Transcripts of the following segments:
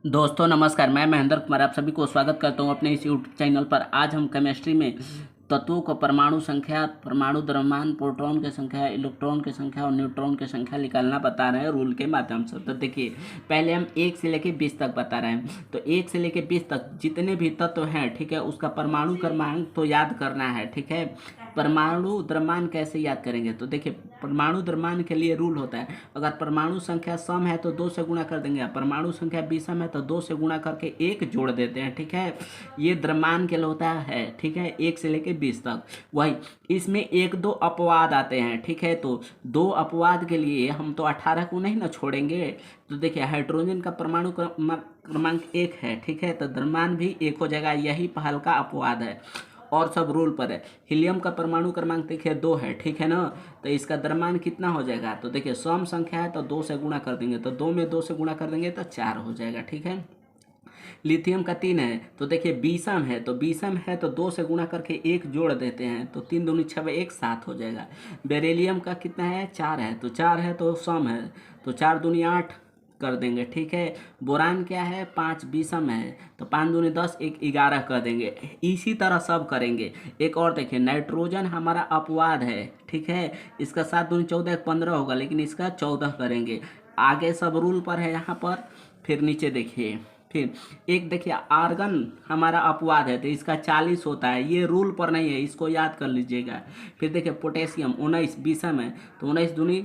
दोस्तों नमस्कार। मैं महेंद्र कुमार आप सभी को स्वागत करता हूं अपने इस यूट्यूब चैनल पर। आज हम केमिस्ट्री में तत्वों को परमाणु संख्या, परमाणु द्रव्यमान, प्रोटॉन की संख्या, इलेक्ट्रॉन की संख्या और न्यूट्रॉन की संख्या निकालना बता रहे हैं रूल के माध्यम से। तो देखिए, पहले हम 1 से लेकर 20 तक बता रहे हैं। तो 1 से लेकर 20 तक जितने भी तत्व हैं, ठीक है, उसका परमाणु क्रमांक तो याद करना है, ठीक है। परमाणु द्रव्यमान कैसे याद करेंगे? तो देखिए, परमाणु द्रव्यमान के लिए रूल होता है, अगर परमाणु संख्या सम है तो 2 से गुणा कर देंगे, परमाणु संख्या विषम है तो 2 से गुणा करके 1 जोड़ देते हैं, ठीक है। ये द्रव्यमान के लिए होता है, ठीक है, 1 से लेके 20 तक। वही इसमें 1-2 अपवाद आते हैं, ठीक है। तो 2 अपवाद के लिए हम तो 18 को नहीं ना छोड़ेंगे। तो देखिए, हाइड्रोजन का परमाणु क्रमांक 1 है, ठीक है, तो द्रव्यमान भी 1 हो जाएगा, यही पहल का अपवाद है और सब रूल पर है। हीलियम का परमाणु क्रमांक देखिए 2 है, ठीक है ना, तो इसका द्रव्यमान कितना हो जाएगा? तो देखिए, सम संख्या है तो 2 से गुणा कर देंगे, तो 2 में 2 से गुणा कर देंगे तो 4 हो जाएगा, ठीक है। लिथियम का 3 है, तो देखिए विषम है, तो विषम है तो 2 से गुणा करके 1 जोड़ देते हैं, तो 3 दूनी 6 1 7 हो जाएगा। बेरिलियम का कितना है? 4 है, तो 4 है तो सम है, तो 4 दूनी 8 कर देंगे, ठीक है। बोरान क्या है? 5 विषम है, तो 5 दूनी 10 1 11 कर देंगे। इसी तरह सब करेंगे। एक और देखिए, नाइट्रोजन हमारा अपवाद है, ठीक है, इसका 7 दूनी 14 15 होगा, लेकिन इसका 14 करेंगे। आगे सब रूल पर है यहाँ पर। फिर नीचे देखिए, फिर एक देखिए, आर्गन हमारा अपवाद है तो इसका 40 होता है, ये रूल पर नहीं है, इसको याद कर लीजिएगा। फिर देखिए, पोटेशियम 19 विषम है, तो 19 दूनी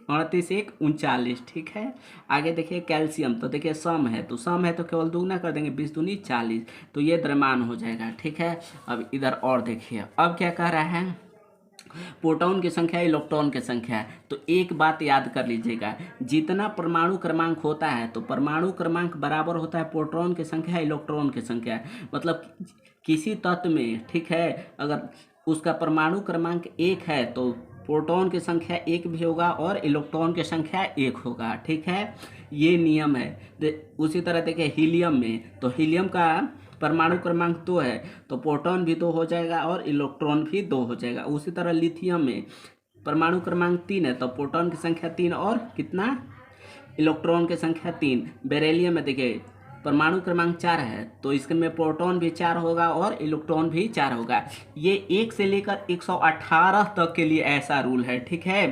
38 1 39, ठीक है। आगे देखिए, कैल्शियम, तो देखिए सम है, तो सम है तो केवल दुगना कर देंगे, 20 दूनी 40, तो ये द्रव्यमान हो जाएगा, ठीक है। अब इधर और देखिए, अब क्या कह रहा है? प्रोटॉन की संख्या, इलेक्ट्रॉन की संख्या है। तो एक बात याद कर लीजिएगा, जितना परमाणु क्रमांक होता है तो परमाणु क्रमांक बराबर होता है प्रोटॉन की संख्या, इलेक्ट्रॉन की संख्या। मतलब किसी तत्व में, ठीक है, अगर उसका परमाणु क्रमांक 1 है तो प्रोटॉन की संख्या 1 भी होगा और इलेक्ट्रॉन की संख्या 1 होगा, ठीक है। ये नियम है। उसी तरह देखिए, हीलियम में, तो हीलियम का परमाणु क्रमांक 2 है तो प्रोटॉन भी 2 हो जाएगा और इलेक्ट्रॉन भी 2 हो जाएगा। उसी तरह लिथियम में परमाणु क्रमांक 3 है तो प्रोटॉन की संख्या 3 और कितना? इलेक्ट्रॉन की संख्या 3। बेरिलियम में देखिए, परमाणु क्रमांक 4 है तो इसमें प्रोटॉन भी 4 होगा और इलेक्ट्रॉन भी 4 होगा। ये 1 से लेकर 118 तक के लिए ऐसा रूल है, ठीक है,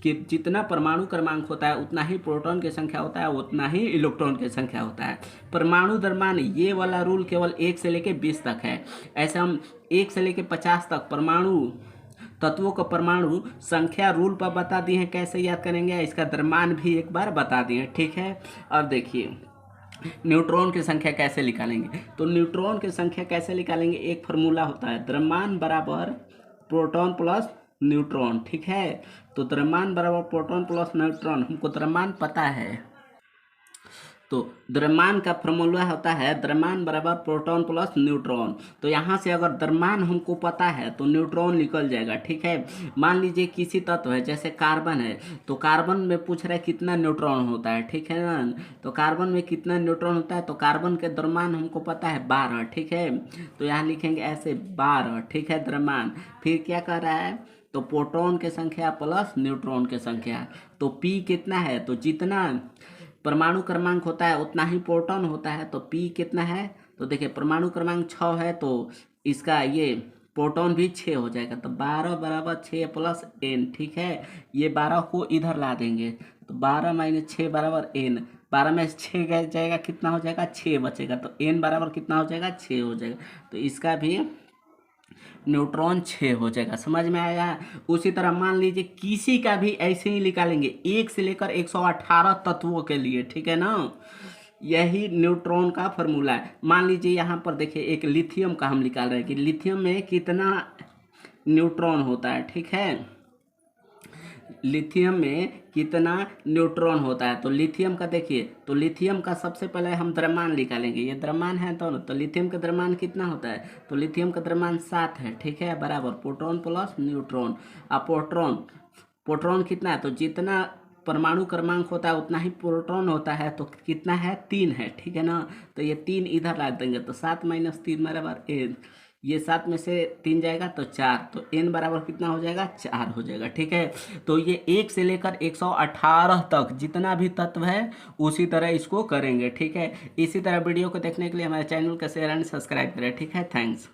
कि जितना परमाणु क्रमांक होता है उतना ही प्रोटॉन की संख्या होता है, उतना ही इलेक्ट्रॉन की संख्या होता है। परमाणु द्रव्यमान, ये वाला रूल केवल 1 से लेकर 20 तक है। ऐसे हम 1 से लेकर 50 तक परमाणु तत्वों को परमाणु संख्या रूल पर बता दिए हैं, कैसे याद करेंगे, इसका द्रव्यमान भी एक बार बता दिए हैं, ठीक है। अब देखिए, न्यूट्रॉन की संख्या कैसे निकालेंगे? तो न्यूट्रॉन की संख्या कैसे निकालेंगे? एक फार्मूला होता है, द्रव्यमान बराबर प्रोटॉन प्लस न्यूट्रॉन, ठीक है। तो द्रव्यमान बराबर प्रोटॉन प्लस न्यूट्रॉन, हमको द्रव्यमान पता है, तो द्रव्यमान का फॉर्मूला होता है द्रव्यमान बराबर प्रोटॉन प्लस न्यूट्रॉन। तो यहाँ से अगर द्रव्यमान हमको पता है तो न्यूट्रॉन निकल जाएगा, ठीक है। मान लीजिए किसी तत्व है, जैसे कार्बन है, तो कार्बन में पूछ रहा है कितना न्यूट्रॉन होता है, ठीक है ना। तो कार्बन में कितना न्यूट्रॉन होता है, तो कार्बन के द्रव्यमान हमको पता है 12, ठीक है। तो यहाँ लिखेंगे ऐसे 12, ठीक है, द्रव्यमान। फिर क्या कर रहा है? तो प्रोटॉन की संख्या प्लस न्यूट्रॉन की संख्या। तो पी कितना है? तो जितना परमाणु क्रमांक होता है उतना ही प्रोटॉन होता है, तो पी कितना है? तो देखिए, परमाणु क्रमांक 6 है तो इसका ये प्रोटॉन भी 6 हो जाएगा, तो 12 बराबर 6 प्लस एन, ठीक है। ये 12 को इधर ला देंगे, तो 12 माइनस 6 बराबर एन। 12 में 6 गया जाएगा, कितना हो जाएगा? 6 बचेगा, तो एन बराबर कितना हो जाएगा? 6 हो जाएगा। तो इसका भी न्यूट्रॉन 6 हो जाएगा। समझ में आया? उसी तरह मान लीजिए किसी का भी ऐसे ही निकालेंगे 1 से लेकर 118 तत्वों के लिए, ठीक है ना। यही न्यूट्रॉन का फॉर्मूला है। मान लीजिए यहाँ पर देखिए, एक लिथियम का हम निकाल रहे हैं कि लिथियम में कितना न्यूट्रॉन होता है, ठीक है। लिथियम में कितना न्यूट्रॉन होता है, तो लिथियम का देखिए, तो लिथियम का सबसे पहले हम द्रव्यमान निकालेंगे। ये द्रव्यमान है तो लिथियम का द्रव्यमान कितना होता है? तो लिथियम का द्रव्यमान 7 है, ठीक है, बराबर प्रोटॉन प्लस न्यूट्रॉन। अब प्रोटॉन, प्रोटॉन कितना है? तो जितना परमाणु क्रमांक होता है उतना ही प्रोटॉन होता है, तो कितना है? 3 है, ठीक है ना। तो ये 3 इधर ला देंगे, तो 7 माइनस 3 बराबर 1। ये 7 में से 3 जाएगा तो 4, तो n बराबर कितना हो जाएगा, 4 हो जाएगा। ठीक है, तो ये 1 से लेकर 118 तक जितना भी तत्व है उसी तरह इसको करेंगे। ठीक है, इसी तरह वीडियो को देखने के लिए हमारे चैनल को शेयर एंड सब्सक्राइब करें। ठीक है, थैंक्स।